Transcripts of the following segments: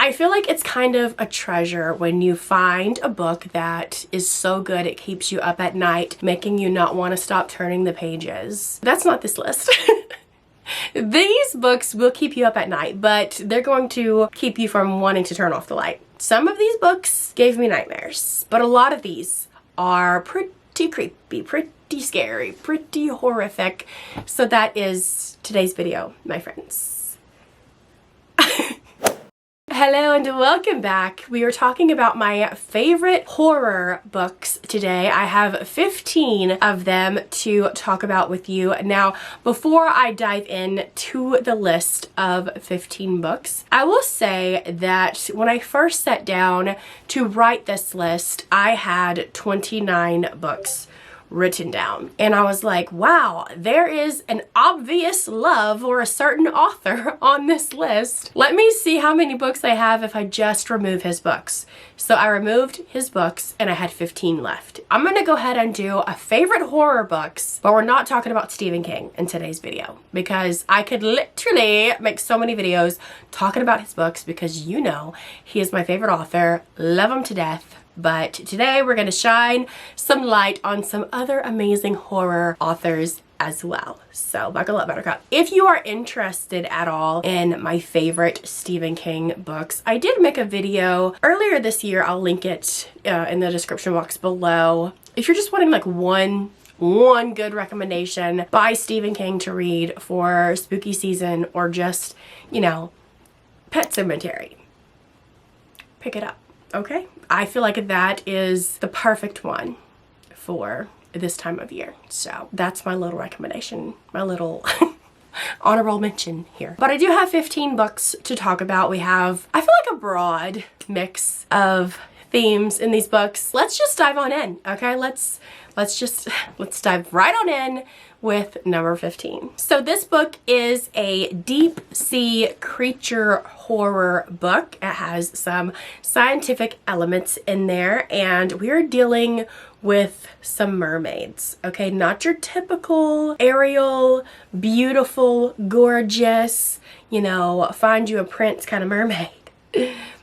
I feel like it's kind of a treasure when you find a book that is so good it keeps you up at night, making you not want to stop turning the pages. That's not this list. These books will keep you up at night, but they're going to keep you from wanting to turn off the light. Some of these books gave me nightmares, but a lot of these are pretty creepy, pretty scary, pretty horrific. So that is today's video, my friends. Hello and welcome back. We are talking about my favorite horror books today. I have 15 of them to talk about with you. Now, before I dive into the list of 15 books, I will say that when I first sat down to write this list, I had 29 books written down. And I was like, wow, there is an obvious love for a certain author on this list. Let me see how many books I have if I just remove his books. So I removed his books and I had 15 left. I'm gonna go ahead and do a favorite horror books, but we're not talking about Stephen King in today's video because I could literally make so many videos talking about his books because you know he is my favorite author, love him to death. But today we're going to shine some light on some other amazing horror authors as well. So buckle up, Buttercup. If you are interested at all in my favorite Stephen King books, I did make a video earlier this year. I'll link it in the description box below. If you're just wanting like one good recommendation by Stephen King to read for spooky season or just, you know, Pet Cemetery, pick it up. Okay, I feel like that is the perfect one for this time of year. So that's my little recommendation, my little honorable mention here. But I do have 15 books to talk about. We have, I feel like, a broad mix of themes in these books. Let's just dive on in, okay? Let's dive right on in with number 15. So this book is a deep sea creature horror book. It has some scientific elements in there and we're dealing with some mermaids, okay? Not your typical Ariel, beautiful, gorgeous, you know, find you a prince kind of mermaid.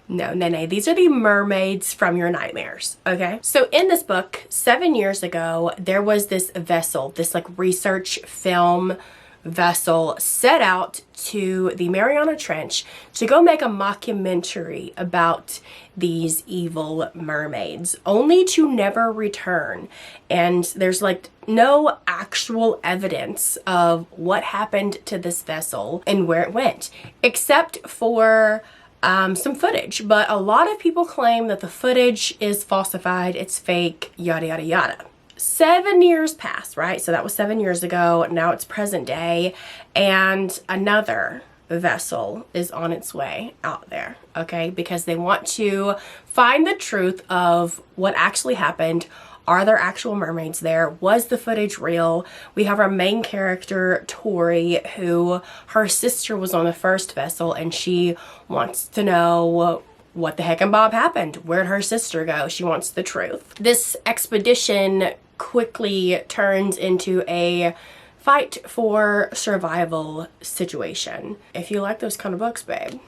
No. These are the mermaids from your nightmares, okay? So in this book, 7 years ago, there was this vessel, this like research film vessel set out to the Mariana Trench to go make a mockumentary about these evil mermaids, only to never return. And there's like no actual evidence of what happened to this vessel and where it went, except for some footage, but a lot of people claim that the footage is falsified, it's fake, yada yada yada. 7 years passed, right? So that was 7 years ago. Now it's present day and another vessel is on its way out there, okay? Because they want to find the truth of what actually happened. Are there actual mermaids there? Was the footage real? We have our main character, Tori, who her sister was on the first vessel and she wants to know what the heck and bob happened. Where'd her sister go? She wants the truth. This expedition quickly turns into a fight for survival situation. If you like those kind of books, babe,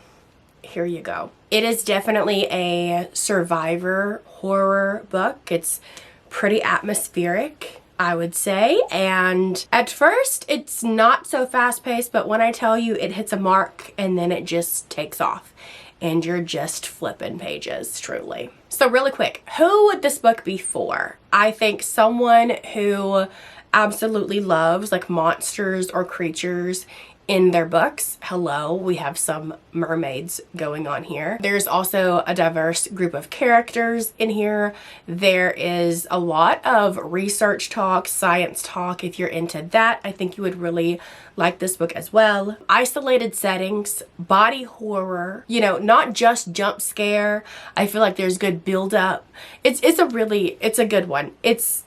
here you go. It is definitely a survivor horror book. It's pretty atmospheric, I would say, and at first it's not so fast-paced, but when I tell you it hits a mark and then it just takes off and you're just flipping pages, truly. So really quick, who would this book be for? I think someone who absolutely loves like monsters or creatures in their books. Hello, we have some mermaids going on here. There's also a diverse group of characters in here. There is a lot of research talk, science talk. If you're into that, I think you would really like this book as well. Isolated settings, body horror, you know, not just jump scare. I feel like there's good build up. It's a good one. It's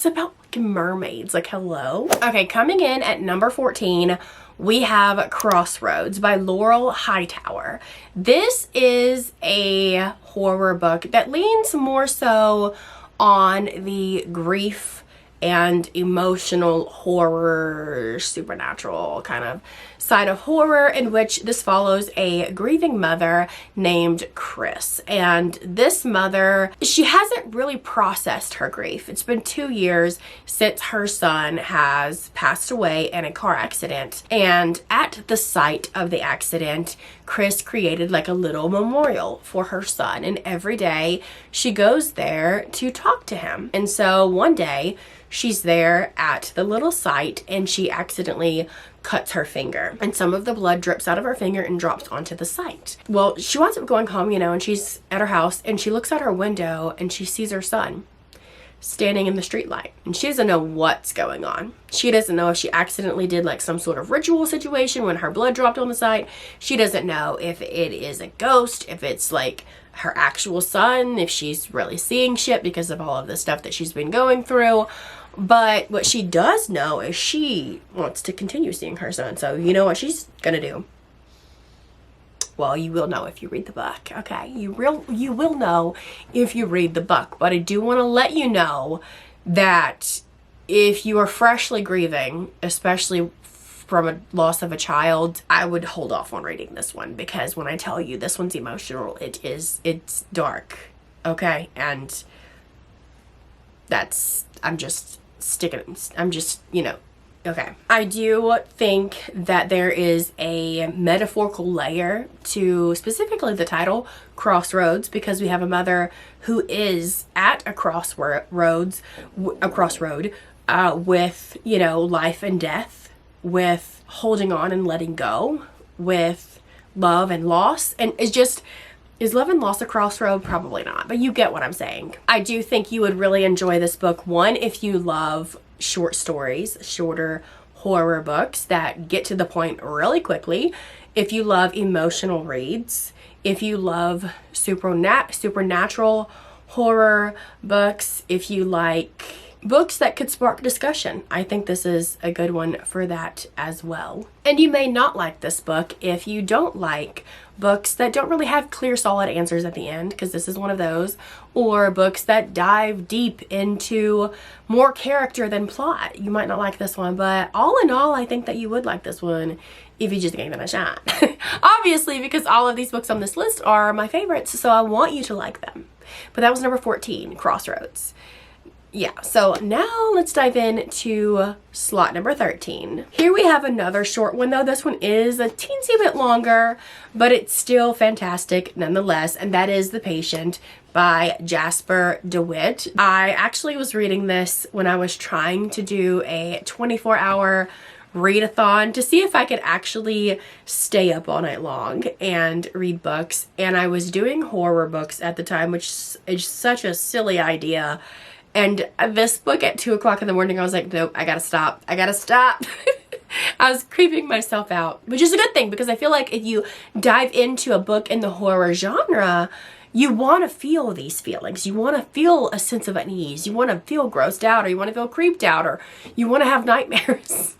about mermaids, like hello. Okay, coming in at number 14, we have Crossroads by Laurel Hightower. This is a horror book that leans more so on the grief and emotional horror, supernatural kind of side of horror, in which this follows a grieving mother named Chris. And this mother, she hasn't really processed her grief. It's been 2 years since her son has passed away in a car accident. And at the site of the accident, Chris created like a little memorial for her son. And every day she goes there to talk to him. And so one day she's there at the little site and she accidentally cuts her finger, and some of the blood drips out of her finger and drops onto the site. Well, she winds up going home, and she's at her house and she looks out her window and she sees her son standing in the streetlight, and she doesn't know what's going on. She doesn't know if she accidentally did like some sort of ritual situation when her blood dropped on the site. She doesn't know if it is a ghost, if it's like her actual son, if she's really seeing shit because of all of the stuff that she's been going through. But what she does know is she wants to continue seeing her son. So you know what she's gonna do? Well, you will know if you read the book, okay? You will know if you read the book. But I do want to let you know that if you are freshly grieving, especially from a loss of a child, I would hold off on reading this one, because when I tell you this one's emotional, it's dark, okay? And I'm just, okay. I do think that there is a metaphorical layer to specifically the title, Crossroads, because we have a mother who is at a crossroad with, life and death, with holding on and letting go, with love and loss. And is love and loss a crossroad? Probably not, but you get what I'm saying. I do think you would really enjoy this book. One, if you love short stories, shorter horror books that get to the point really quickly. If you love emotional reads, if you love supernatural horror books, if you like books that could spark discussion, I think this is a good one for that as well. And you may not like this book if you don't like books that don't really have clear, solid answers at the end, because this is one of those, or books that dive deep into more character than plot. You might not like this one, but all in all, I think that you would like this one if you just gave it a shot. Obviously, because all of these books on this list are my favorites, so I want you to like them. But that was number 14, Crossroads. Yeah, so now let's dive into slot number 13. Here we have another short one, though. This one is a teensy bit longer, but it's still fantastic nonetheless, and that is The Patient by Jasper DeWitt. I actually was reading this when I was trying to do a 24-hour readathon to see if I could actually stay up all night long and read books, and I was doing horror books at the time, which is such a silly idea. And this book at 2 o'clock in the morning, I was like, nope, I gotta stop. I was creeping myself out, which is a good thing, because I feel like if you dive into a book in the horror genre, you want to feel these feelings. You want to feel a sense of unease. You want to feel grossed out, or you want to feel creeped out, or you want to have nightmares.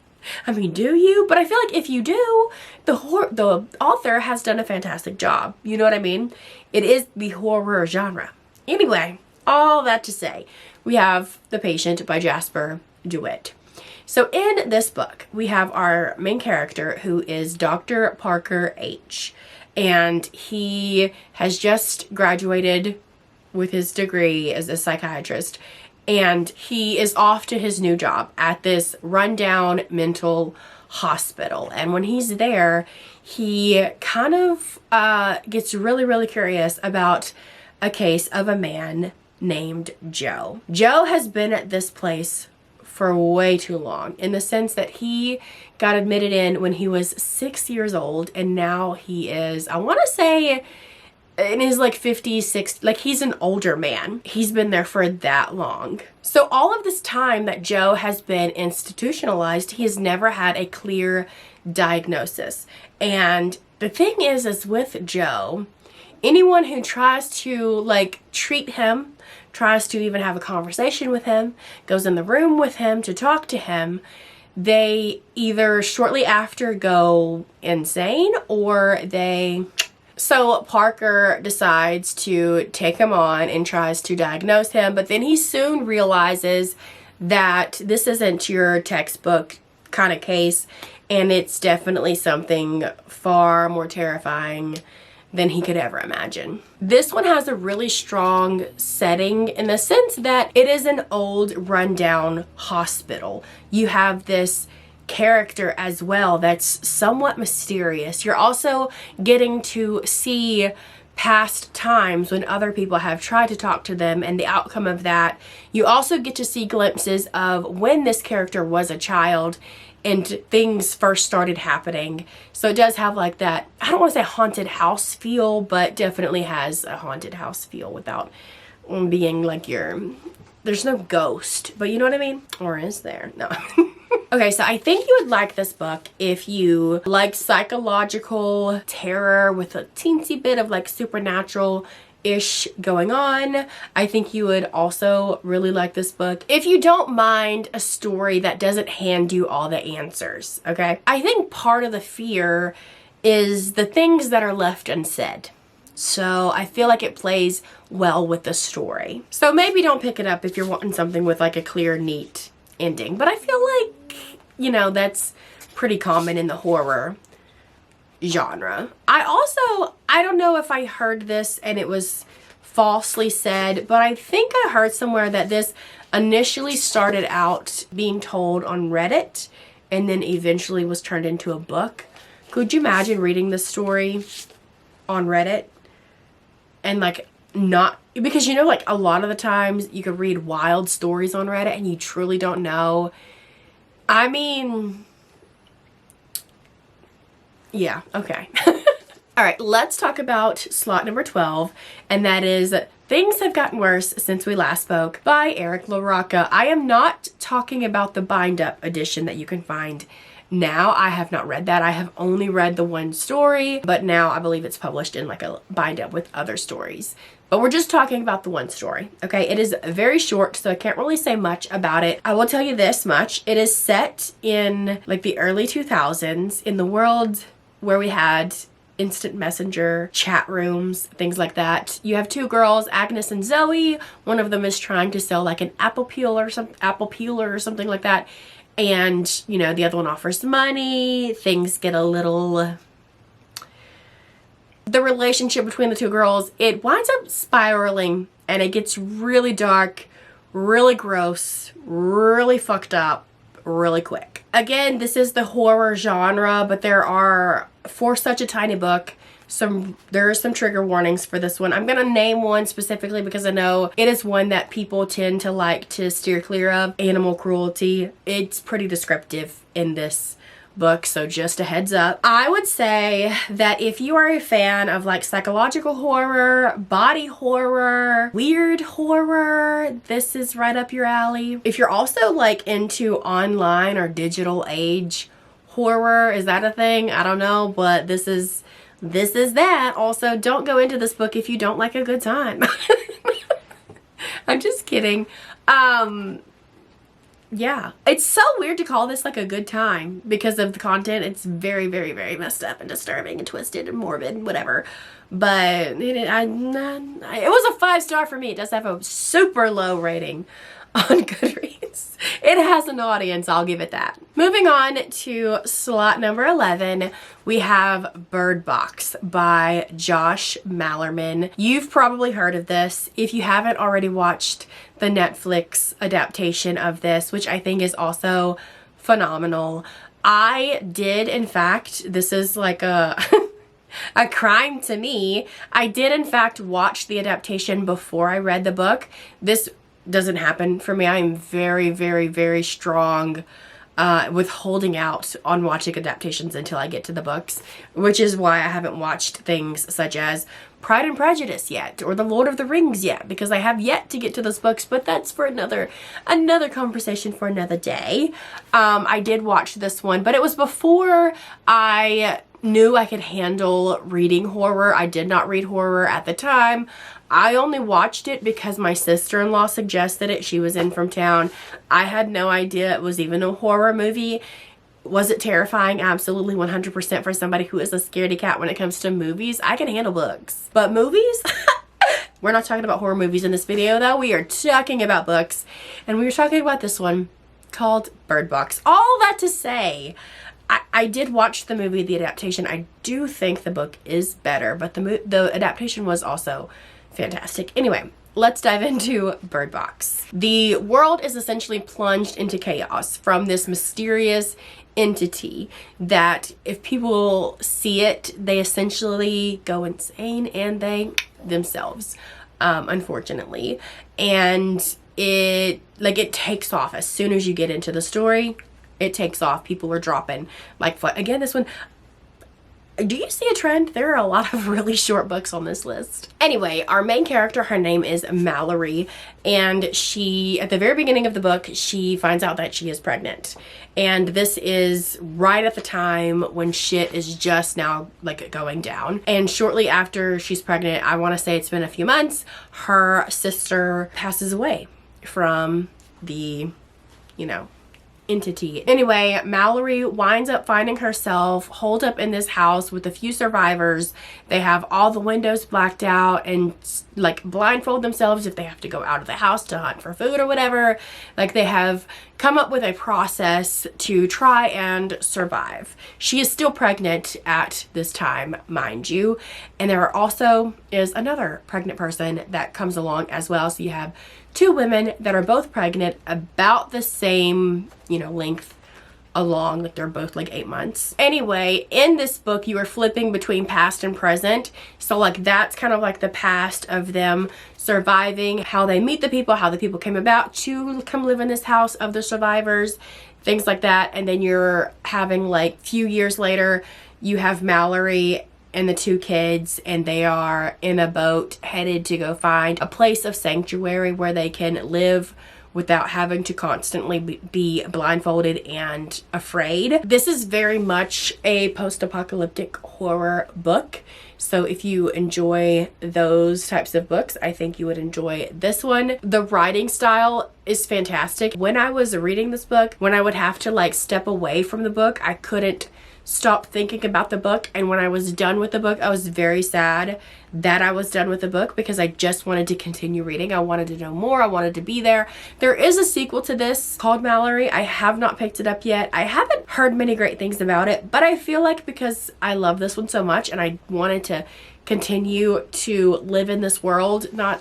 I mean, do you? But I feel like if you do, the author has done a fantastic job. You know what I mean? It is the horror genre. Anyway, all that to say, we have The Patient by Jasper DeWitt. So in this book, we have our main character, who is Dr. Parker H. And he has just graduated with his degree as a psychiatrist. And he is off to his new job at this rundown mental hospital. And when he's there, he kind of gets really, really curious about a case of a man named Joe. Joe has been at this place for way too long, in the sense that he got admitted in when he was 6 years old, and now he is, I want to say, in his like 50s, 60s, like he's an older man. He's been there for that long. So all of this time that Joe has been institutionalized, he has never had a clear diagnosis. And the thing is with Joe, anyone who tries to like treat him, tries to even have a conversation with him, goes in the room with him to talk to him, they either shortly after go insane, or so Parker decides to take him on and tries to diagnose him, but then he soon realizes that this isn't your textbook kind of case, and it's definitely something far more terrifying than he could ever imagine. This one has a really strong setting in the sense that it is an old rundown hospital. You have this character as well that's somewhat mysterious. You're also getting to see past times when other people have tried to talk to them and the outcome of that. You also get to see glimpses of when this character was a child and things first started happening. So it does have like that, I don't want to say haunted house feel, but definitely has a haunted house feel without being like there's no ghost, but you know what I mean? Or is there? No. Okay, so I think you would like this book if you like psychological terror with a teensy bit of like supernatural-ish going on. I think you would also really like this book if you don't mind a story that doesn't hand you all the answers, okay? I think part of the fear is the things that are left unsaid. So I feel like it plays well with the story. So maybe don't pick it up if you're wanting something with like a clear, neat ending. But I feel like, you know, that's pretty common in the horror genre. I don't know if I heard this and it was falsely said, but I think I heard somewhere that this initially started out being told on Reddit and then eventually was turned into a book. Could you imagine reading this story on Reddit and like not, because you know, like a lot of the times you could read wild stories on Reddit and you truly don't know. I mean, yeah, okay. All right, let's talk about slot number 12, and that is Things Have Gotten Worse Since We Last Spoke by Eric LaRocca. I am not talking about the bind-up edition that you can find now. I have not read that. I have only read the one story, but now I believe it's published in like a bind-up with other stories. But we're just talking about the one story, okay? It is very short, so I can't really say much about it. I will tell you this much. It is set in like the early 2000s in the world where we had instant messenger, chat rooms, things like that. You have two girls, Agnes and Zoe. One of them is trying to sell like an apple peeler or something like that. And, you know, the other one offers money. Things get a little... The relationship between the two girls, it winds up spiraling and it gets really dark, really gross, really fucked up, really quick. Again, this is the horror genre, but there are, for such a tiny book, there are some trigger warnings for this one. I'm gonna name one specifically because I know it is one that people tend to like to steer clear of. Animal cruelty. It's pretty descriptive in this book, so just a heads up. I would say that if you are a fan of like psychological horror, body horror, weird horror, this is right up your alley. If you're also like into online or digital age horror, is that a thing? I don't know, but this is that. Also, don't go into this book if you don't like a good time. I'm just kidding. Yeah, it's so weird to call this like a good time because of the content. It's very, very, very messed up and disturbing and twisted and morbid and whatever. But it was a 5-star for me. It does have a super low rating on Goodreads. It has an audience, I'll give it that. Moving on to slot number 11, we have Bird Box by Josh Malerman. You've probably heard of this. If you haven't already watched the Netflix adaptation of this, which I think is also phenomenal. I did, in fact, this is like a a crime to me. I did, in fact, watch the adaptation before I read the book. This doesn't happen for me. I'm very, very, very strong with holding out on watching adaptations until I get to the books, which is why I haven't watched things such as Pride and Prejudice yet, or The Lord of the Rings yet, because I have yet to get to those books, but that's for another conversation for another day. I did watch this one, but it was before I knew I could handle reading horror. I did not read horror at the time. I only watched it because my sister-in-law suggested it. She was in from town. I had no idea it was even a horror movie. Was it terrifying? Absolutely, 100% for somebody who is a scaredy cat when it comes to movies. I can handle books. But movies? We're not talking about horror movies in this video though. We are talking about books. And we were talking about this one called Bird Box. All that to say, I did watch the movie, the adaptation. I do think the book is better, but the adaptation was also fantastic. Anyway, let's dive into Bird Box. The world is essentially plunged into chaos from this mysterious entity that if people see it, they essentially go insane, and they themselves, unfortunately. And it takes off as soon as you get into the story. It takes off. People are dropping like, again, this one, do you see a trend? There are a lot of really short books on this list. Anyway, our main character, her name is Mallory, and she, at the very beginning of the book, she finds out that she is pregnant. And this is right at the time when shit is just now like going down. And shortly after she's pregnant, I want to say it's been a few months, her sister passes away from the, entity. Anyway, Mallory winds up finding herself holed up in this house with a few survivors. They have all the windows blacked out and like blindfold themselves if they have to go out of the house to hunt for food or whatever. Like, they have come up with a process to try and survive. She is still pregnant at this time, mind you. And there also is another pregnant person that comes along as well. So you have two women that are both pregnant, about the same, length along, like they're both like 8 months. Anyway, in this book, you are flipping between past and present. So like, that's kind of like the past of them surviving, how they meet the people, how the people came about to come live in this house of the survivors, things like that. And then you're having like few years later, you have Mallory and the two kids, and they are in a boat headed to go find a place of sanctuary where they can live without having to constantly be blindfolded and afraid. This is very much a post-apocalyptic horror book. So if you enjoy those types of books, I think you would enjoy this one. The writing style is fantastic. When I was reading this book, when I would have to like step away from the book, I couldn't stop thinking about the book. And when I was done with the book, I was very sad that I was done with the book, because I just wanted to continue reading. I wanted to know more. I wanted to be there. There is a sequel to this called Mallory. I have not picked it up yet. I haven't heard many great things about it, but I feel like because I love this one so much and I wanted to continue to live in this world, not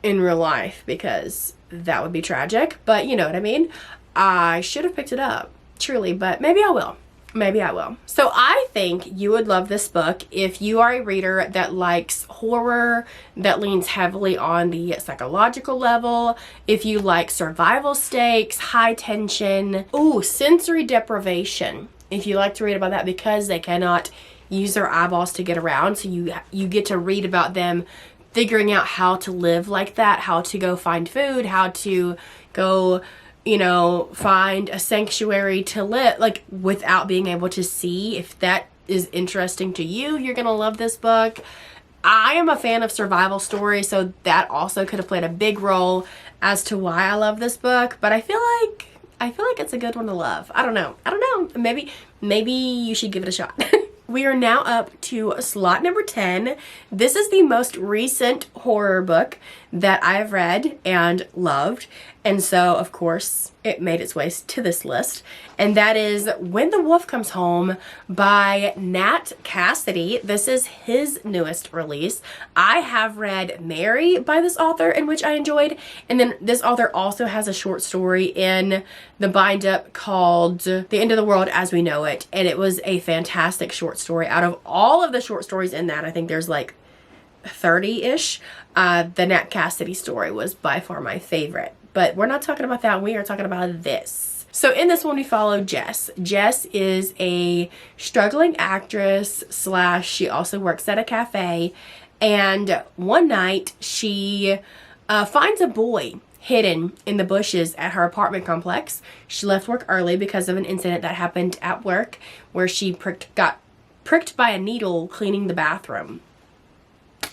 in real life because that would be tragic, but you know what I mean? I should have picked it up, truly, but maybe I will. Maybe I will. So I think you would love this book if you are a reader that likes horror, that leans heavily on the psychological level, if you like survival stakes, high tension, sensory deprivation. If you like to read about that, because they cannot use their eyeballs to get around, so you get to read about them figuring out how to live like that, how to go find food, how to go find a sanctuary to live, like, without being able to see. If that is interesting to you, you're gonna love this book. I am a fan of survival stories, so that also could have played a big role as to why I love this book, but I feel like it's a good one to love. I don't know. Maybe you should give it a shot. We are now up to slot number 10. This is the most recent horror book that I've read and loved. And so, of course, it made its way to this list. And that is When the Wolf Comes Home by Nat Cassidy. This is his newest release. I have read Mary by this author, in which I enjoyed. And then this author also has a short story in the bind-up called The End of the World as We Know It. And it was a fantastic short story. Out of all of the short stories in that, I think there's like 30-ish. The Nat Cassidy story was by far my favorite. But we're not talking about that. We are talking about this. So in this one, we follow Jess. Jess is a struggling actress / she also works at a cafe. And one night, she finds a boy hidden in the bushes at her apartment complex. She left work early because of an incident that happened at work where she got pricked by a needle cleaning the bathroom.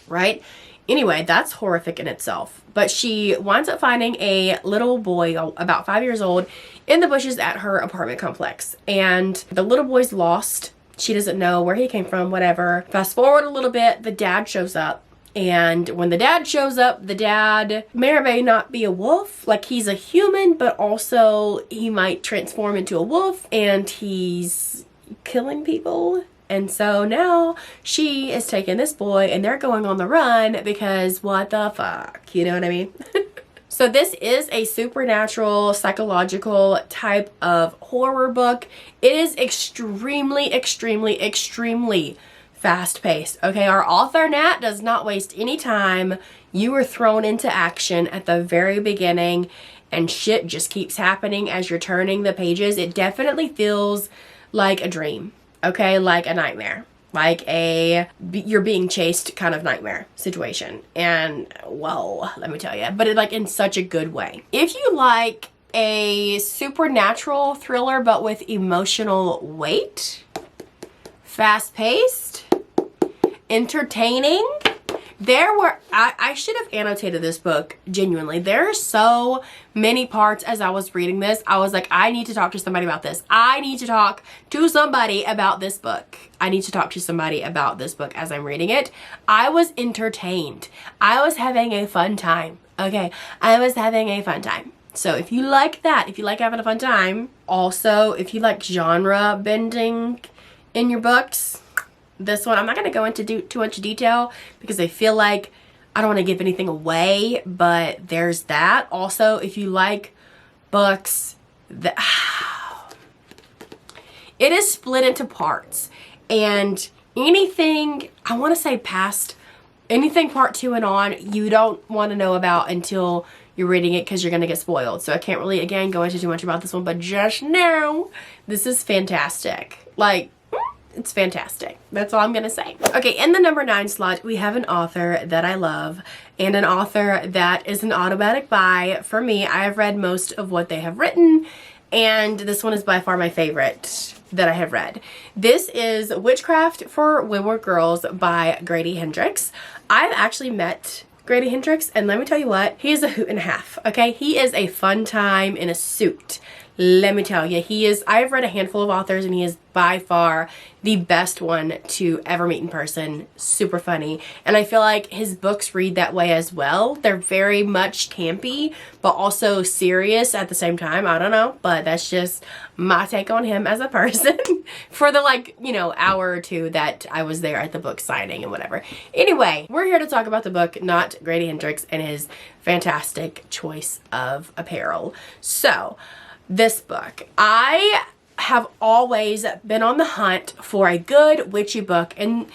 Right? Anyway, that's horrific in itself. But she winds up finding a little boy about 5 years old in the bushes at her apartment complex. And the little boy's lost. She doesn't know where he came from, whatever. Fast forward a little bit, the dad shows up. And when the dad shows up, the dad may or may not be a wolf. Like, he's a human, but also he might transform into a wolf. And he's killing people. And so now she is taking this boy and they're going on the run because what the fuck, you know what I mean? So this is a supernatural, psychological type of horror book. It is extremely, extremely, extremely fast-paced. Okay, our author, Nat, does not waste any time. You are thrown into action at the very beginning and shit just keeps happening as you're turning the pages. It definitely feels like a dream. Okay, like a nightmare, like you're being chased kind of nightmare situation. And whoa, let me tell you, but like in such a good way. If you like a supernatural thriller but with emotional weight, fast-paced, entertaining, I should have annotated this book, genuinely. There are so many parts as I was reading this. I was like, I need to talk to somebody about this. I need to talk to somebody about this book. I need to talk to somebody about this book as I'm reading it. I was entertained. I was having a fun time. Okay, I was having a fun time. So if you like that, if you like having a fun time, also if you like genre bending in your books, this one, I'm not going to go into too much detail because I feel like I don't want to give anything away, but there's that. Also, if you like books that it is split into parts, and anything, I want to say past anything part 2 and on, you don't want to know about until you're reading it because you're going to get spoiled. So I can't really, again, go into too much about this one, but just know this is fantastic. Like, it's fantastic. That's all I'm gonna say. Okay, in the number 9 slot, we have an author that I love and an author that is an automatic buy for me. I have read most of what they have written, and this one is by far my favorite that I have read. This is Witchcraft for Wayward Girls by Grady Hendrix. I've actually met Grady Hendrix, and let me tell you what, he is a hoot and a half, okay? He is a fun time in a suit. Let me tell you, I've read a handful of authors and he is by far the best one to ever meet in person. Super funny. And I feel like his books read that way as well. They're very much campy, but also serious at the same time. I don't know, but that's just my take on him as a person for the hour or 2 that I was there at the book signing and whatever. Anyway, we're here to talk about the book, not Grady Hendrix and his fantastic choice of apparel. So, this book, I have always been on the hunt for a good witchy book in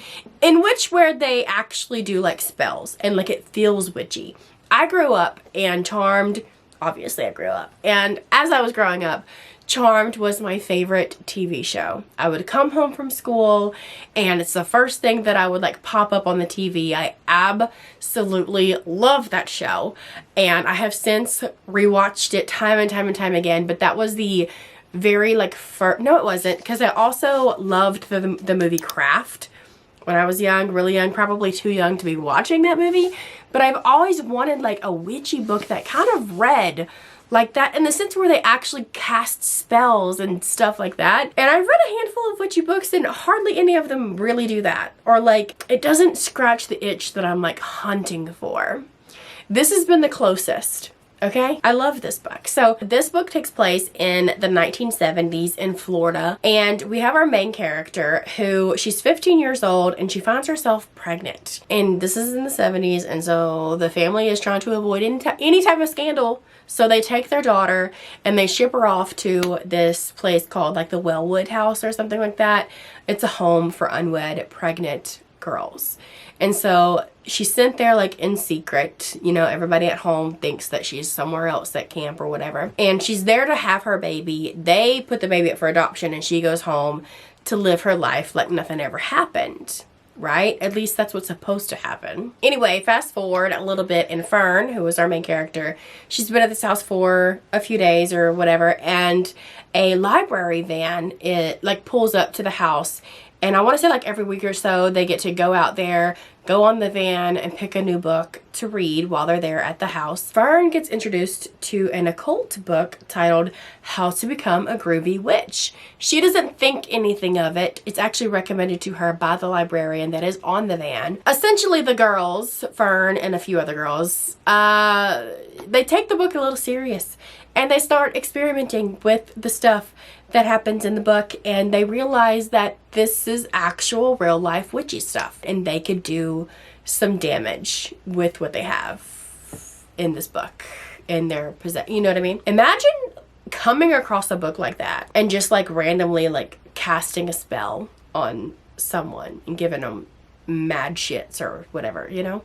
which where they actually do like spells and like it feels witchy. I grew up and Charmed, obviously I grew up, and as I was growing up, Charmed was my favorite TV show. I would come home from school and it's the first thing that I would like pop up on the TV. I absolutely love that show, and I have since rewatched it time and time and time again, but that was the very like no it wasn't, because I also loved the movie Craft when I was young, really young, probably too young to be watching that movie, but I've always wanted like a witchy book that kind of read like that, in the sense where they actually cast spells and stuff like that. And I've read a handful of witchy books and hardly any of them really do that. Or like, it doesn't scratch the itch that I'm like hunting for. This has been the closest. Okay, I love this book. So this book takes place in the 1970s in Florida, and we have our main character who, she's 15 years old and she finds herself pregnant. And this is in the 70s, and so the family is trying to avoid any type of scandal. So they take their daughter and they ship her off to this place called like the Wellwood House or something like that. It's a home for unwed pregnant girls. And so she's sent there like in secret. You know, everybody at home thinks that she's somewhere else at camp or whatever. And she's there to have her baby. They put the baby up for adoption and she goes home to live her life like nothing ever happened. Right? At least that's what's supposed to happen. Anyway, fast forward a little bit, and Fern, who is our main character, she's been at this house for a few days or whatever, and a library van, like pulls up to the house. And I want to say like every week or so, they get to go out there, go on the van and pick a new book to read while they're there at the house. Fern gets introduced to an occult book titled How to Become a Groovy Witch. She doesn't think anything of it. It's actually recommended to her by the librarian that is on the van. Essentially the girls, Fern and a few other girls, they take the book a little serious. And they start experimenting with the stuff that happens in the book, and they realize that this is actual real life witchy stuff, and they could do some damage with what they have in this book, in their possession. You know what I mean? Imagine coming across a book like that and just like randomly like casting a spell on someone and giving them mad shits or whatever, you know?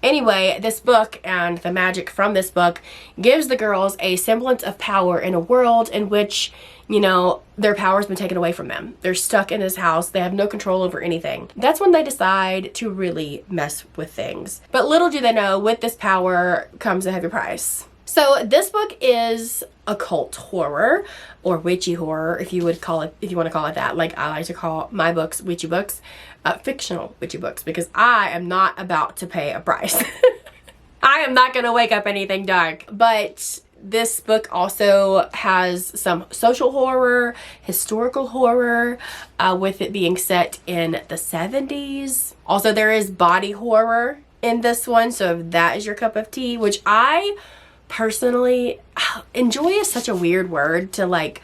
Anyway, this book and the magic from this book gives the girls a semblance of power in a world in which, you know, their power's been taken away from them. They're stuck in this house. They have no control over anything. That's when they decide to really mess with things. But little do they know, with this power comes a heavy price. So this book is occult horror, or witchy horror, if you want to call it that. Like I like to call my books witchy books, fictional witchy books, because I am not about to pay a price. I am not going to wake up anything dark. But this book also has some social horror, historical horror, with it being set in the 70s. Also, there is body horror in this one, so if that is your cup of tea, which I personally, enjoy is such a weird word to like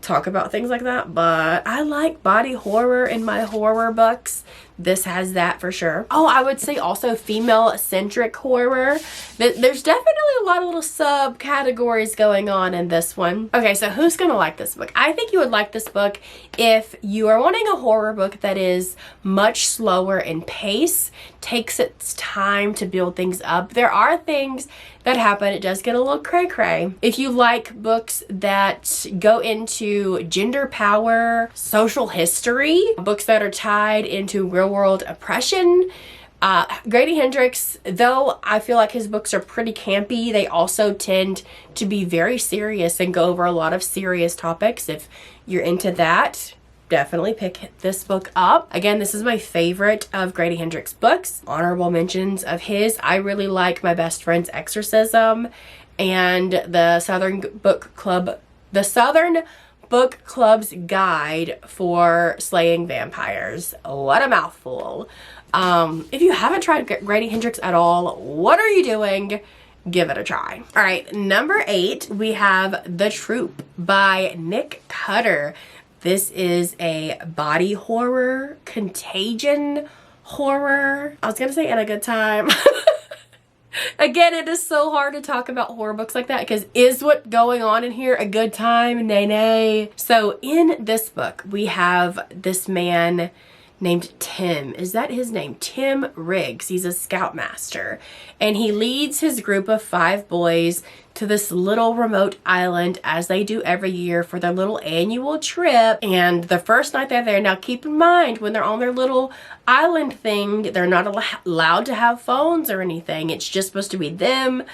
talk about things like that, but I like body horror in my horror books. This has that for sure. Oh, I would say also female-centric horror. There's definitely a lot of little subcategories going on in this one. Okay, so who's gonna like this book? I think you would like this book if you are wanting a horror book that is much slower in pace, takes its time to build things up. There are things that happen. It does get a little cray-cray. If you like books that go into gender power, social history, books that are tied into real-world oppression, Grady Hendrix, though I feel like his books are pretty campy, they also tend to be very serious and go over a lot of serious topics. If you're into that, definitely pick this book up. Again, this is my favorite of Grady Hendrix books. Honorable mentions of his: I really like My Best Friend's Exorcism and the Southern Book Club's Guide for Slaying Vampires. What a mouthful. If you haven't tried Grady Hendrix at all, what are you doing? Give it a try. All right, number 8, we have The Troop by Nick Cutter. This is a body horror, contagion horror. I was gonna say at a good time. Again, it is so hard to talk about horror books like that because is what going on in here a good time? Nay, nay. So in this book, we have this man named Tim. Is that his name? Tim Riggs. He's a scoutmaster. And he leads his group of 5 boys to this little remote island, as they do every year for their little annual trip. And the first night they're there, now keep in mind, when they're on their little island thing, they're not allowed to have phones or anything. It's just supposed to be them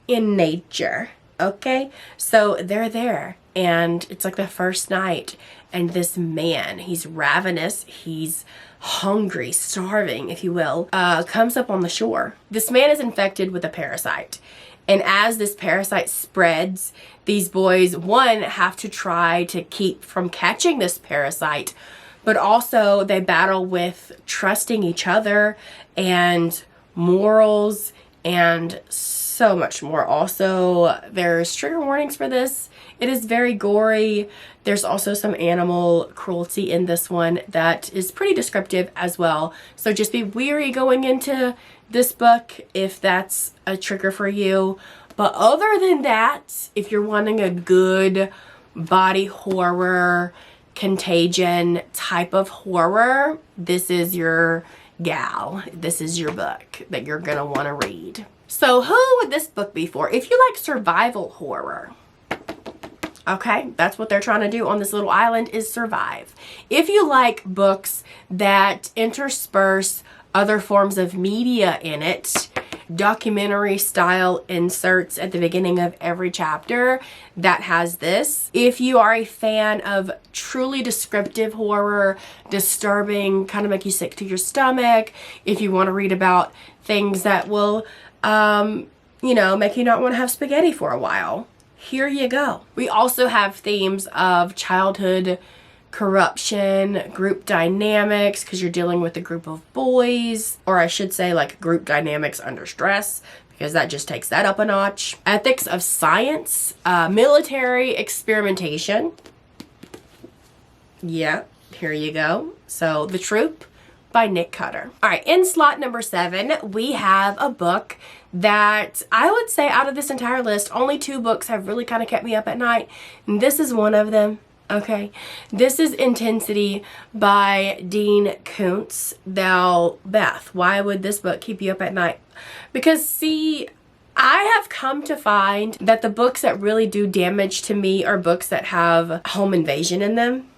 in nature. Okay? So they're there, and it's like the first night, and this man, he's ravenous, he's hungry, starving, if you will, comes up on the shore. This man is infected with a parasite. And as this parasite spreads, these boys, one, have to try to keep from catching this parasite, but also they battle with trusting each other and morals and so much more. Also, there's trigger warnings for this. It is very gory. There's also some animal cruelty in this one that is pretty descriptive as well. So just be wary going into this book if that's a trigger for you. But other than that, if you're wanting a good body horror, contagion type of horror, this is your gal. This is your book that you're gonna want to read. So who would this book be for? If you like survival horror, okay, that's what they're trying to do on this little island, is survive. If you like books that intersperse other forms of media in it, documentary style inserts at the beginning of every chapter, that has this. If you are a fan of truly descriptive horror, disturbing, kind of make you sick to your stomach, if you want to read about things that will, you know, make you not want to have spaghetti for a while, here you go. We also have themes of childhood corruption, group dynamics, because you're dealing with a group of boys, or I should say like group dynamics under stress, because that just takes that up a notch. Ethics of science, military experimentation. Yeah, here you go. So The Troop by Nick Cutter. All right, in slot number 7, we have a book that I would say out of this entire list, only 2 books have really kind of kept me up at night. And this is one of them. Okay, this is Intensity by Dean Koontz. Now, Beth, why would this book keep you up at night? Because, see, I have come to find that the books that really do damage to me are books that have home invasion in them.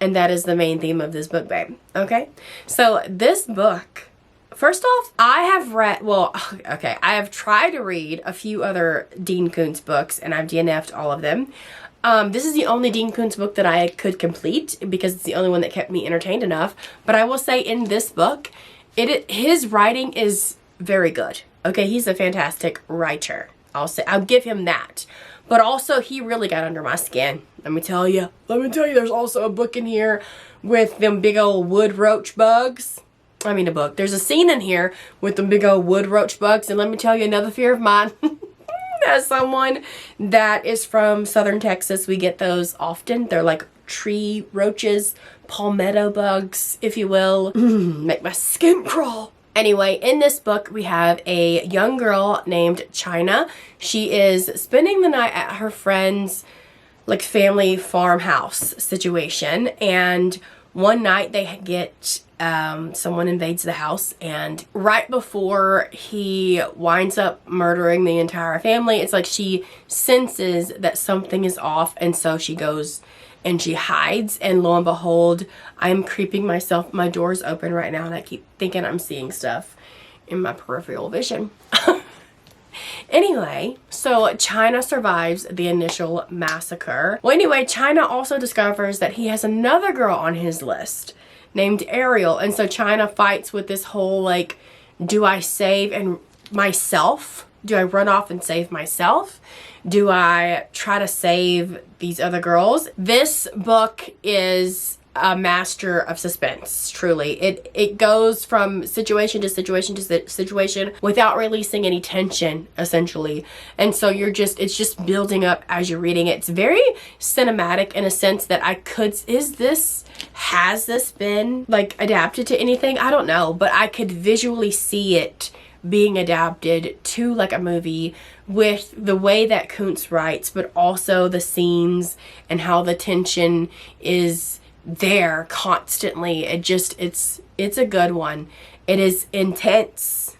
And that is the main theme of this book, babe. Okay, so this book, first off, I have read, well, okay, I have tried to read a few other Dean Koontz books, and I've DNF'd all of them. This is the only Dean Koontz book that I could complete because it's the only one that kept me entertained enough. But I will say in this book, his writing is very good. Okay, he's a fantastic writer. I'll give him that. But also, he really got under my skin. Let me tell you, there's also a book in here with them big old wood roach bugs. I mean, a book. There's a scene in here with them big old wood roach bugs. And let me tell you another fear of mine. As someone that is from southern Texas, we get those often. They're like tree roaches, palmetto bugs, if you will. Make my skin crawl. Anyway, in this book, we have a young girl named China. She is spending the night at her friend's like family farmhouse situation. And one night they get someone invades the house, and right before he winds up murdering the entire family, it's like she senses that something is off, and so she goes and she hides, and lo and behold, I'm creeping myself. My door's open right now, and I keep thinking I'm seeing stuff in my peripheral vision. Anyway, so China survives the initial massacre. Well, anyway, China also discovers that he has another girl on his list named Ariel. And so China fights with this whole, like, do I save and myself? Do I run off and save myself? Do I try to save these other girls? This book is a master of suspense, truly. It goes from situation to situation to situation without releasing any tension, essentially. And so it's just building up as you're reading it. It's very cinematic in a sense that has this been like adapted to anything? I don't know, but I could visually see it being adapted to like a movie with the way that Koontz writes, but also the scenes and how the tension is there constantly. It's a good one. It is intense.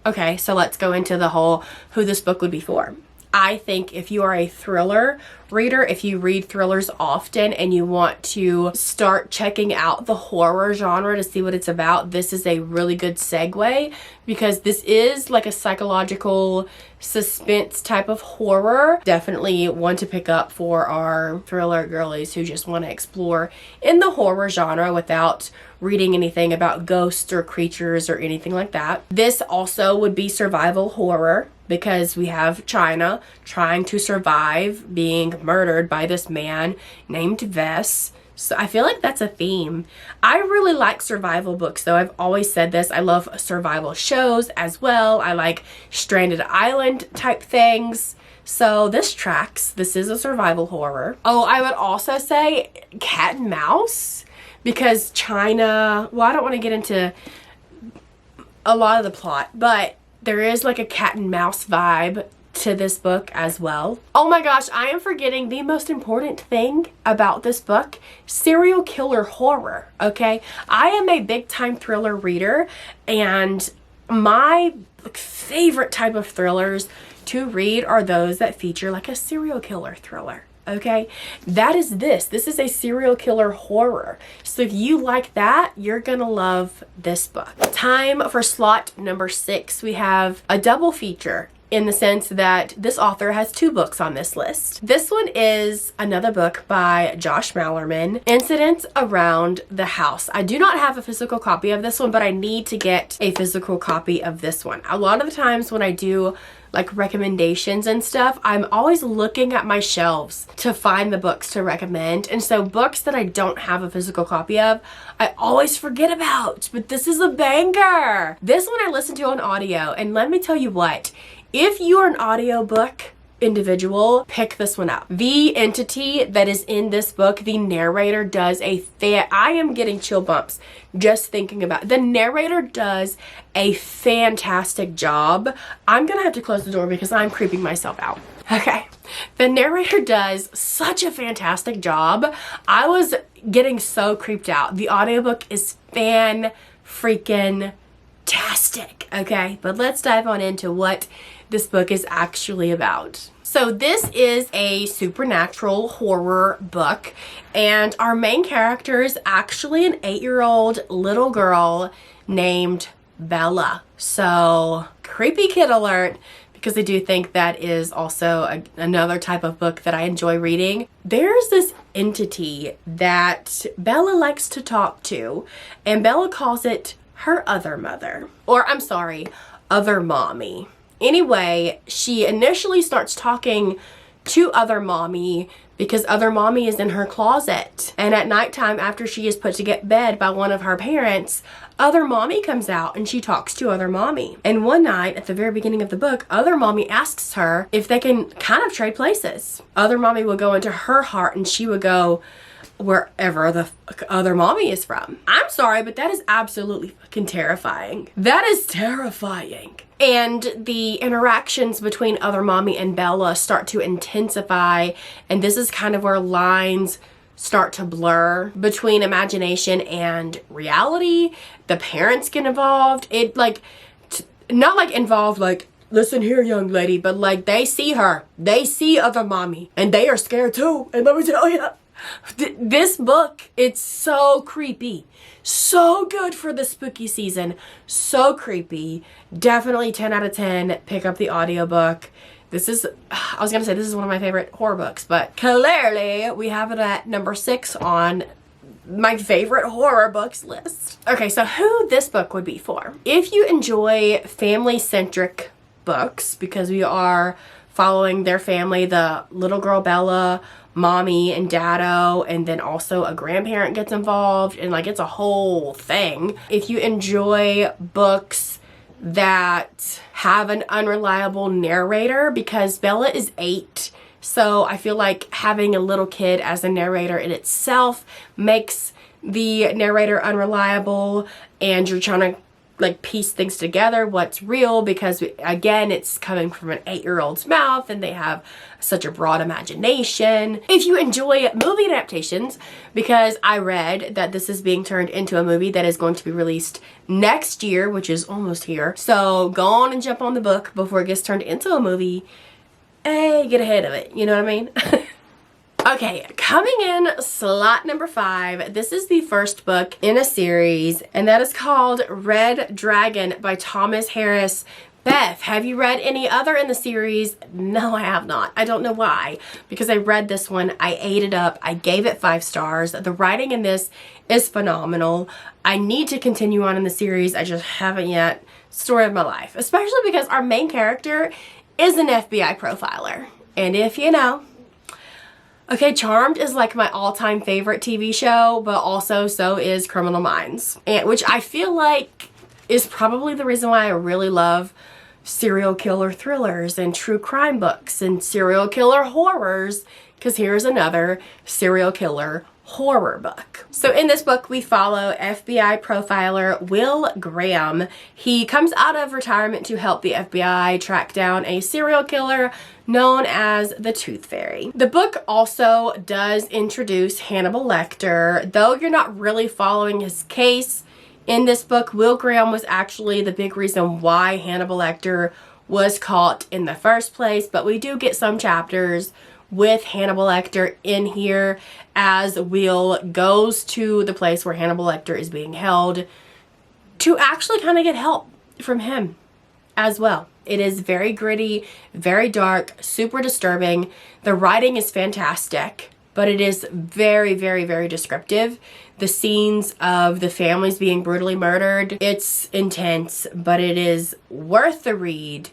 Okay, so let's go into the whole who this book would be for. I think if you are a thriller reader, if you read thrillers often and you want to start checking out the horror genre to see what it's about, this is a really good segue, because this is like a psychological suspense type of horror. Definitely one to pick up for our thriller girlies who just want to explore in the horror genre without reading anything about ghosts or creatures or anything like that. This also would be survival horror, because we have China trying to survive being murdered by this man named Beth. So I feel like that's a theme. I really like survival books, though. I've always said this. I love survival shows as well. I like stranded island type things. So this tracks. This is a survival horror. Oh, I would also say cat and mouse, because China, well, I don't want to get into a lot of the plot, but there is like a cat and mouse vibe to this book as well. Oh my gosh, I am forgetting the most important thing about this book: serial killer horror. Okay, I am a big time thriller reader, and my favorite type of thrillers to read are those that feature like a serial killer thriller. Okay, that is this. This is a serial killer horror. So if you like that, you're gonna love this book. Time for slot number 6. We have a double feature. in the sense that this author has 2 books on this list. This one is another book by Josh Malerman, Incidents Around the House. I do not have a physical copy of this one, but I need to get a physical copy of this one. A lot of the times when I do like recommendations and stuff, I'm always looking at my shelves to find the books to recommend. And so books that I don't have a physical copy of, I always forget about. But this is a banger. This one I listened to on audio, and let me tell you what, if you're an audiobook individual, pick this one up. The entity that is in this book, the narrator does I am getting chill bumps just thinking about it. The narrator does a fantastic job. I'm gonna have to close the door because I'm creeping myself out. Okay. The narrator does such a fantastic job. I was getting so creeped out. The audiobook is fan-freaking-tastic. Okay, but let's dive on into what this book is actually about. So this is a supernatural horror book, and our main character is actually an 8-year-old little girl named Bella. So creepy kid alert, because I do think that is also another type of book that I enjoy reading. There's this entity that Bella likes to talk to, and Bella calls it her other mother. Or I'm sorry, other mommy. Anyway, she initially starts talking to other mommy because other mommy is in her closet. And at nighttime, after she is put to get bed by one of her parents, other mommy comes out and she talks to other mommy. And one night at the very beginning of the book, other mommy asks her if they can kind of trade places. Other mommy will go into her heart and she would go wherever the other mommy is from. I'm sorry, but that is absolutely fucking terrifying. That is terrifying. And the interactions between other mommy and Bella start to intensify, and this is kind of where lines start to blur between imagination and reality. The parents get involved. It not like involved like, listen here, young lady, but like they see her. They see other mommy and they are scared too. And let me tell you, this book, it's so creepy. So good for the spooky season. So creepy. Definitely 10 out of 10. Pick up the audiobook. This is, I was going to say this is one of my favorite horror books, but clearly we have it at number 6 on my favorite horror books list. Okay, so who this book would be for? If you enjoy family-centric books, because we are following their family, the little girl Bella, mommy and daddo, and then also a grandparent gets involved, and like it's a whole thing. If you enjoy books that have an unreliable narrator, because Bella is 8, so I feel like having a little kid as a narrator in itself makes the narrator unreliable, and you're trying to like piece things together, what's real, because again, it's coming from an 8-year-old's mouth and they have such a broad imagination. If you enjoy movie adaptations, because I read that this is being turned into a movie that is going to be released next year, which is almost here. So go on and jump on the book before it gets turned into a movie. Hey, get ahead of it, you know what I mean? Okay, coming in slot number 5, this is the first book in a series, and that is called Red Dragon by Thomas Harris. Beth, have you read any other in the series? No, I have not. I don't know why, because I read this one, I ate it up, I gave it 5 stars. The writing in this is phenomenal. I need to continue on in the series, I just haven't yet. Story of my life, especially because our main character is an FBI profiler. And if you know, okay, Charmed is like my all-time favorite TV show, but also so is Criminal Minds, and which I feel like is probably the reason why I really love serial killer thrillers and true crime books and serial killer horrors, because here's another serial killer horror book. So in this book, we follow FBI profiler Will Graham. He comes out of retirement to help the FBI track down a serial killer known as the Tooth Fairy. The book also does introduce Hannibal Lecter, though you're not really following his case. In this book, Will Graham was actually the big reason why Hannibal Lecter was caught in the first place, but we do get some chapters with Hannibal Lecter in here as Will goes to the place where Hannibal Lecter is being held to actually kind of get help from him as well. It is very gritty, very dark, super disturbing. The writing is fantastic, but it is very, very, very descriptive. The scenes of the families being brutally murdered, it's intense, but it is worth the read.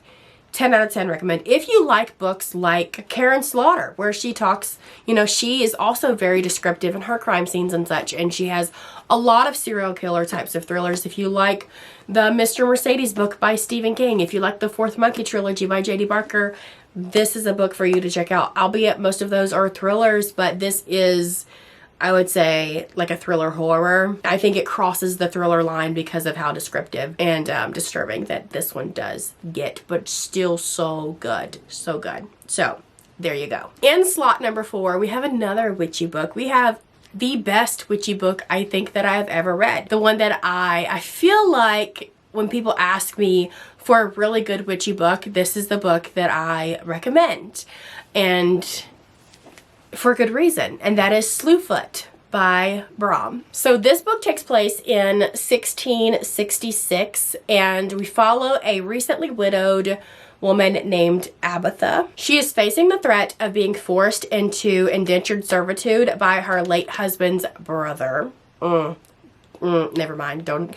10 out of 10 recommend. If you like books like Karen Slaughter, where she talks, you know, she is also very descriptive in her crime scenes and such, and she has a lot of serial killer types of thrillers. If you like the Mr. Mercedes book by Stephen King, if you like the Fourth Monkey trilogy by J.D. Barker, this is a book for you to check out. Albeit most of those are thrillers, but this is, I would say, like a thriller horror. I think it crosses the thriller line because of how descriptive and disturbing that this one does get, but still so good. So good. So there you go. In slot number 4, we have another witchy book. We have the best witchy book I think that I have ever read. The one that I feel like when people ask me for a really good witchy book, this is the book that I recommend. And for good reason, and that is Slewfoot by Brom. So this book takes place in 1666, and we follow a recently widowed woman named Abatha. She is facing the threat of being forced into indentured servitude by her late husband's brother. Never mind. Don't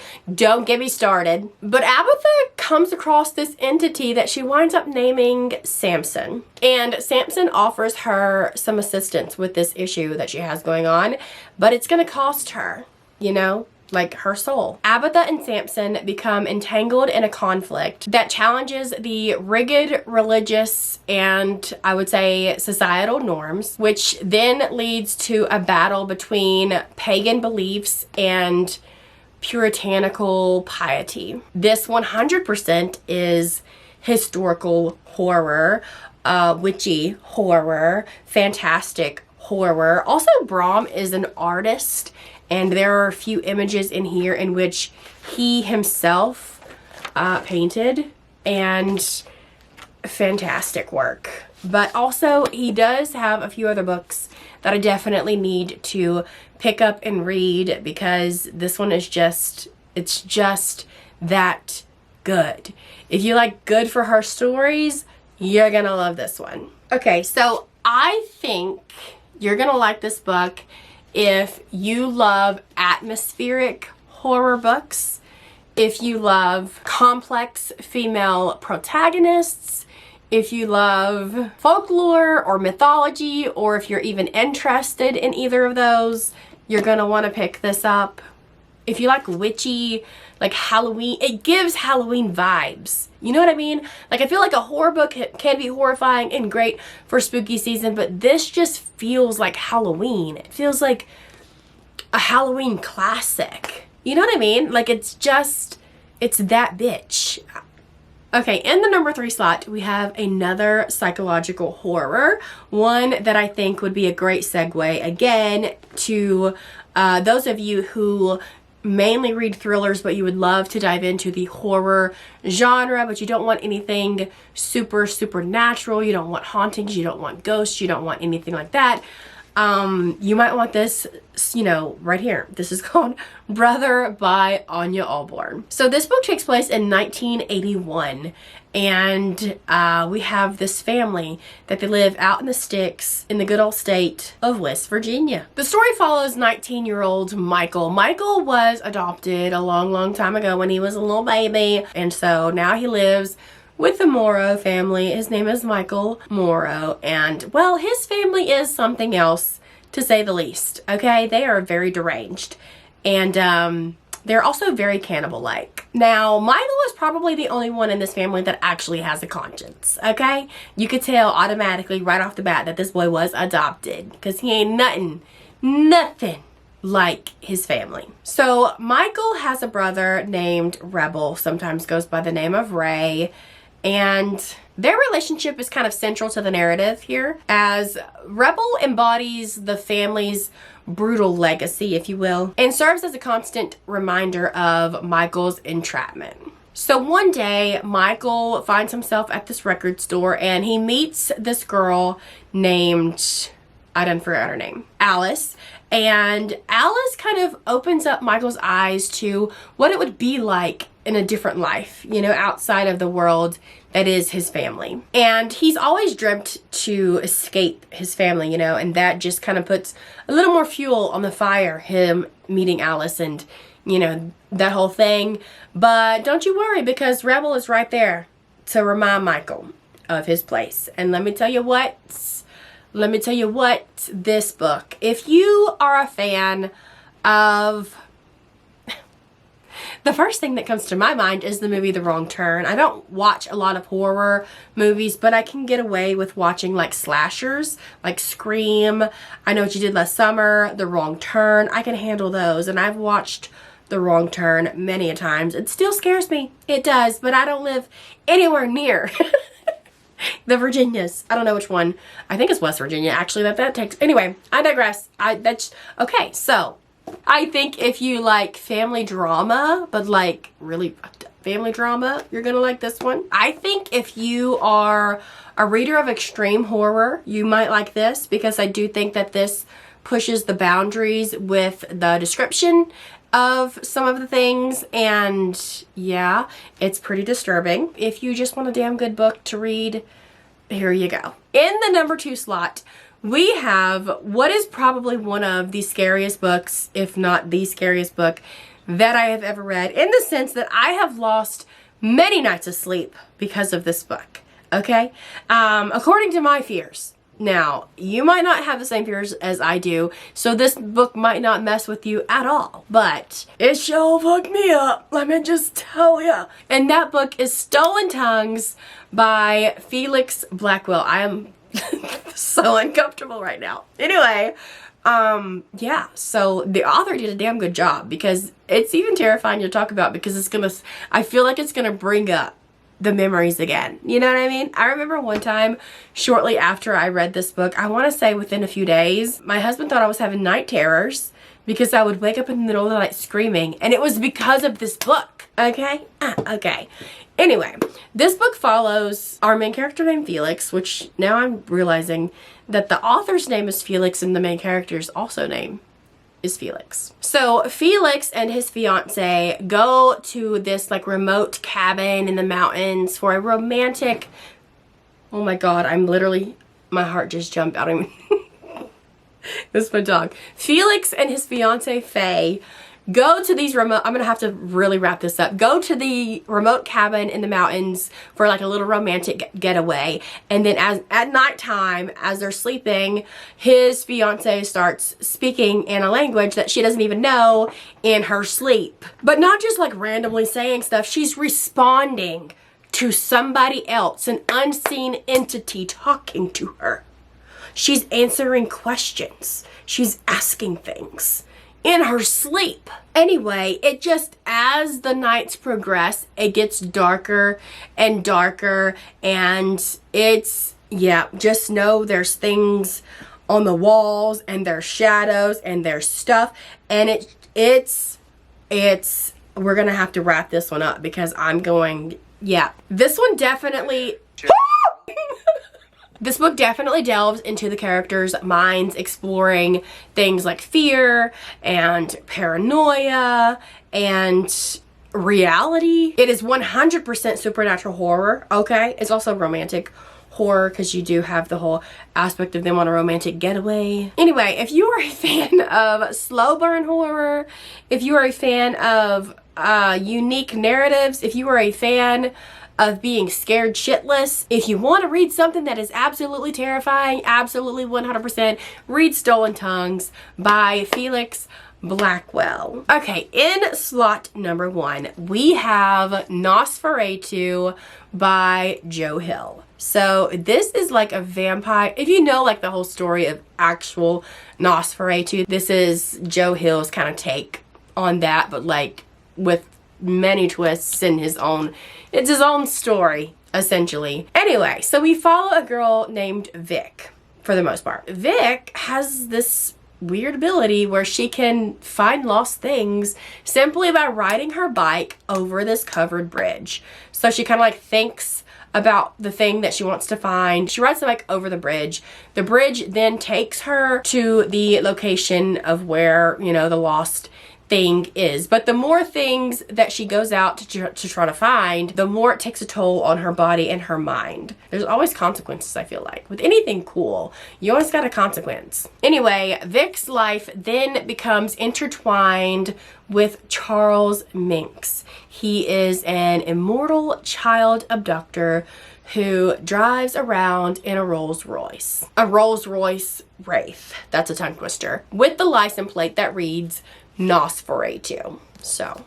get me started. But Abatha comes across this entity that she winds up naming Samson. And Samson offers her some assistance with this issue that she has going on, but it's going to cost her, you know, like her soul. Abatha and Samson become entangled in a conflict that challenges the rigid religious and, I would say, societal norms, which then leads to a battle between pagan beliefs and puritanical piety. This 100% is historical horror, witchy horror, fantastic horror. Also, Brom is an artist, and there are a few images in here in which he himself painted, and fantastic work. But also, he does have a few other books that I definitely need to pick up and read, because this one is just, it's just that good. If you like good for her stories, you're gonna love this one. Okay, so I think you're gonna like this book if you love atmospheric horror books, if you love complex female protagonists, if you love folklore or mythology, or if you're even interested in either of those, you're gonna want to pick this up. If you like witchy, like Halloween, it gives Halloween vibes. You know what I mean? Like, I feel like a horror book can be horrifying and great for spooky season, but this just feels like Halloween. It feels like a Halloween classic. You know what I mean? Like, it's just, it's that bitch. Okay, in the number 3 slot, we have another psychological horror, one that I think would be a great segue, again, to those of you who mainly read thrillers, but you would love to dive into the horror genre, but you don't want anything super supernatural, you don't want hauntings, you don't want ghosts, you don't want anything like that. You might want this, you know, right here. This is called Brother by Anya Alborn. So this book takes place in 1981, and we have this family that they live out in the sticks in the good old state of West Virginia. The story follows 19-year-old Michael. Michael was adopted a long time ago when he was a little baby, and so now he lives with the Morrow family. His name is Michael Morrow, and well, his family is something else, to say the least. Okay, they are very deranged, and they're also very cannibal-like. Now, Michael is probably the only one in this family that actually has a conscience. Okay, you could tell automatically right off the bat that this boy was adopted, because he ain't nothing like his family. So Michael has a brother named Rebel, sometimes goes by the name of Ray, and their relationship is kind of central to the narrative here, as Rebel embodies the family's brutal legacy, if you will, and serves as a constant reminder of Michael's entrapment. So one day, Michael finds himself at this record store, and he meets this girl named, I done forgot her name, Alice. And Alice kind of opens up Michael's eyes to what it would be like in a different life, you know, outside of the world that is his family. And he's always dreamt to escape his family, you know, and that just kind of puts a little more fuel on the fire, him meeting Alice and, you know, that whole thing. But don't you worry, because Rebel is right there to remind Michael of his place. And let me tell you what, this book, if you are a fan of... The first thing that comes to my mind is the movie The Wrong Turn. I don't watch a lot of horror movies, but I can get away with watching like slashers, like Scream, I Know What You Did Last Summer, The Wrong Turn. I can handle those, and I've watched The Wrong Turn many a times. It still scares me. It does, but I don't live anywhere near the Virginias. I don't know which one. I think it's West Virginia, actually, that takes... Anyway, I digress. Okay, so... I think if you like family drama, but like really fucked up family drama, you're gonna like this one. I think if you are a reader of extreme horror, you might like this, because I do think that this pushes the boundaries with the description of some of the things, and yeah, it's pretty disturbing. If you just want a damn good book to read, here you go. In the number 2 slot, we have what is probably one of the scariest books, if not the scariest book that I have ever read, in the sense that I have lost many nights of sleep because of this book, okay? According to my fears. Now, you might not have the same fears as I do, so this book might not mess with you at all, but it sure fucked me up, let me just tell ya. And that book is Stolen Tongues by Felix Blackwell. I am so uncomfortable right now. Anyway, yeah, so the author did a damn good job, because it's even terrifying to talk about, because it's gonna, I feel like it's gonna bring up the memories again. You know what I mean? I remember one time, shortly after I read this book, I want to say within a few days, my husband thought I was having night terrors, because I would wake up in the middle of the night screaming, and it was because of this book, okay? Okay. Anyway, this book follows our main character named Felix, which now I'm realizing that the author's name is Felix and the main character's also name is Felix. So Felix and his fiance go to this like remote cabin in the mountains for a romantic, oh my god, I'm literally, my heart just jumped out of me. This is my dog. Felix and his fiance Faye go to these remote, I'm gonna have to really wrap this up, go to the remote cabin in the mountains for like a little romantic getaway, and then at nighttime, as they're sleeping, his fiance starts speaking in a language that she doesn't even know in her sleep. But not just like randomly saying stuff, she's responding to somebody else, an unseen entity talking to her. She's answering questions, she's asking things in her sleep. Anyway, it just, as the nights progress, it gets darker and darker, and it's, yeah, just know there's things on the walls, and there's shadows, and there's stuff, and it's, we're gonna have to wrap this one up, because I'm going, yeah. This one definitely... This book definitely delves into the characters' minds, exploring things like fear and paranoia and reality. It is 100% supernatural horror, okay? It's also romantic horror, because you do have the whole aspect of them on a romantic getaway. Anyway, if you are a fan of slow burn horror, if you are a fan of unique narratives, if you are a fan of being scared shitless, if you want to read something that is absolutely terrifying, absolutely 100%, read Stolen Tongues by Felix Blackwell. Okay, in slot number 1, we have Nosferatu by Joe Hill. So this is like a vampire, if you know like the whole story of actual Nosferatu, this is Joe Hill's kind of take on that, but like with many twists in his own, it's his own story, essentially. Anyway, so we follow a girl named Vic, for the most part. Vic has this weird ability where she can find lost things simply by riding her bike over this covered bridge. So she kind of like thinks about the thing that she wants to find. She rides the bike over the bridge. The bridge then takes her to the location of where, you know, the lost thing is. But the more things that she goes out to try to find, the more it takes a toll on her body and her mind. There's always consequences, I feel like. With anything cool, you always got a consequence. Anyway, Vic's life then becomes intertwined with Charles Minks. He is an immortal child abductor who drives around in a Rolls Royce. A Rolls Royce Wraith. That's a tongue twister. With the license plate that reads Nosferatu. So,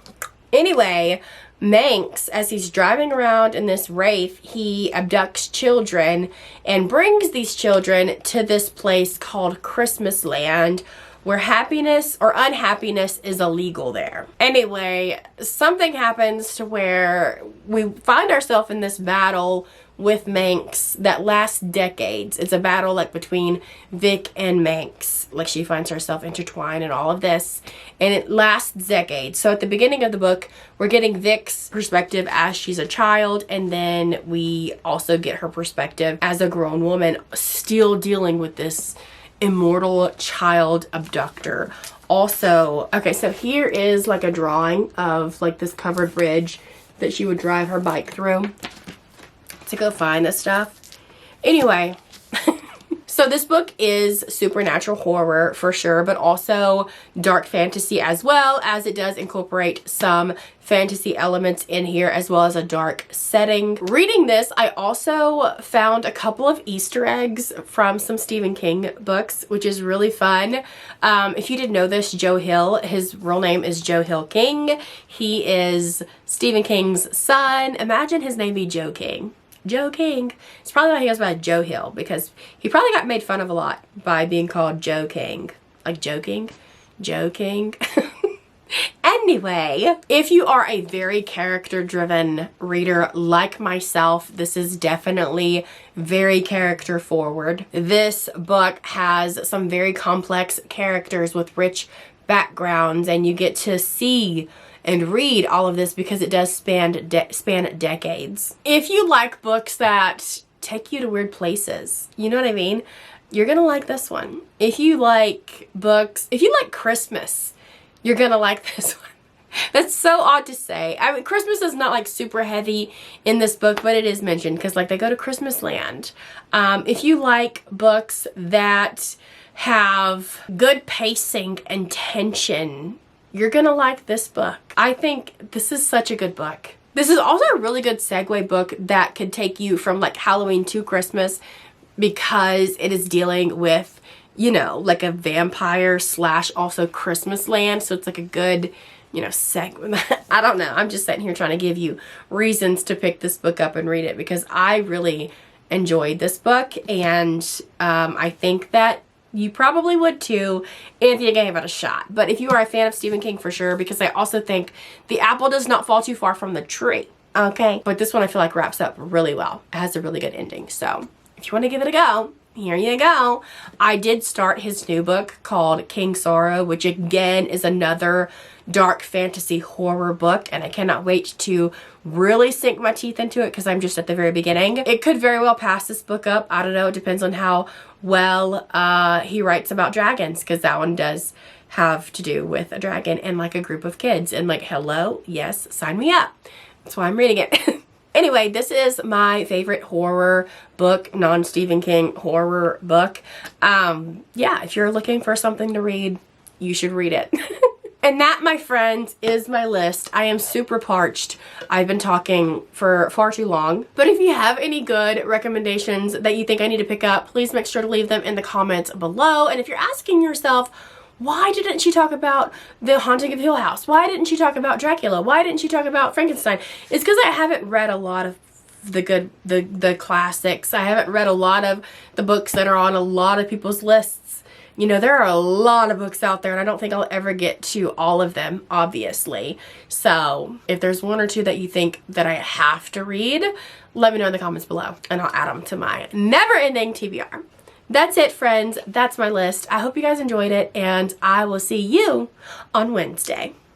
anyway, Manx, as he's driving around in this Wraith, he abducts children and brings these children to this place called Christmas Land, where happiness or unhappiness is illegal there. Anyway, something happens to where we find ourselves in this battle with Manx that lasts decades. It's a battle like between Vic and Manx. Like she finds herself intertwined in all of this, and it lasts decades. So at the beginning of the book, we're getting Vic's perspective as she's a child, and then we also get her perspective as a grown woman still dealing with this immortal child abductor. Also, okay, so here is like a drawing of like this covered bridge that she would drive her bike through to go find this stuff. Anyway, so this book is supernatural horror for sure, but also dark fantasy, as well as it does incorporate some fantasy elements in here, as well as a dark setting. Reading this, I also found a couple of Easter eggs from some Stephen King books, which is really fun. If you didn't know this, Joe Hill, his real name is Joe Hill King. He is Stephen King's son. Imagine his name be Joe King. Joe King. It's probably why he goes by Joe Hill, because he probably got made fun of a lot by being called Joe King. Like joking? Joe King. Anyway, if you are a very character-driven reader like myself, this is definitely very character-forward. This book has some very complex characters with rich backgrounds, and you get to see and read all of this because it does span decades. If you like books that take you to weird places, you know what I mean? You're gonna like this one. If you like books, if you like Christmas, you're gonna like this one. That's so odd to say. I mean, Christmas is not like super heavy in this book, but it is mentioned because like they go to Christmas Land. If you like books that have good pacing and tension, you're gonna like this book. I think this is such a good book. This is also a really good segue book that could take you from like Halloween to Christmas, because it is dealing with, you know, like a vampire slash also Christmas Land. So it's like a good, you know, segue. I don't know. I'm just sitting here trying to give you reasons to pick this book up and read it, because I really enjoyed this book, and I think that you probably would too if you gave it a shot. But if you are a fan of Stephen King, for sure, because I also think the apple does not fall too far from the tree. Okay? But this one I feel like wraps up really well. It has a really good ending. So if you want to give it a go, here you go. I did start his new book called King Sorrow, which again is another dark fantasy horror book, and I cannot wait to really sink my teeth into it because I'm just at the very beginning. It could very well pass this book up. I don't know. It depends on how well he writes about dragons, because that one does have to do with a dragon and like a group of kids, and like, hello, yes, sign me up. That's why I'm reading it. Anyway, this is my favorite horror book, non-Stephen King horror book. Yeah, if you're looking for something to read, you should read it. And that, my friends, is my list. I am super parched. I've been talking for far too long. But if you have any good recommendations that you think I need to pick up, please make sure to leave them in the comments below. And if you're asking yourself, why didn't she talk about The Haunting of Hill House? Why didn't she talk about Dracula? Why didn't she talk about Frankenstein? It's because I haven't read a lot of the classics. I haven't read a lot of the books that are on a lot of people's lists. You know, there are a lot of books out there, and I don't think I'll ever get to all of them, obviously. So if there's one or two that you think that I have to read, let me know in the comments below, and I'll add them to my never-ending TBR. That's it, friends. That's my list. I hope you guys enjoyed it, and I will see you on Wednesday.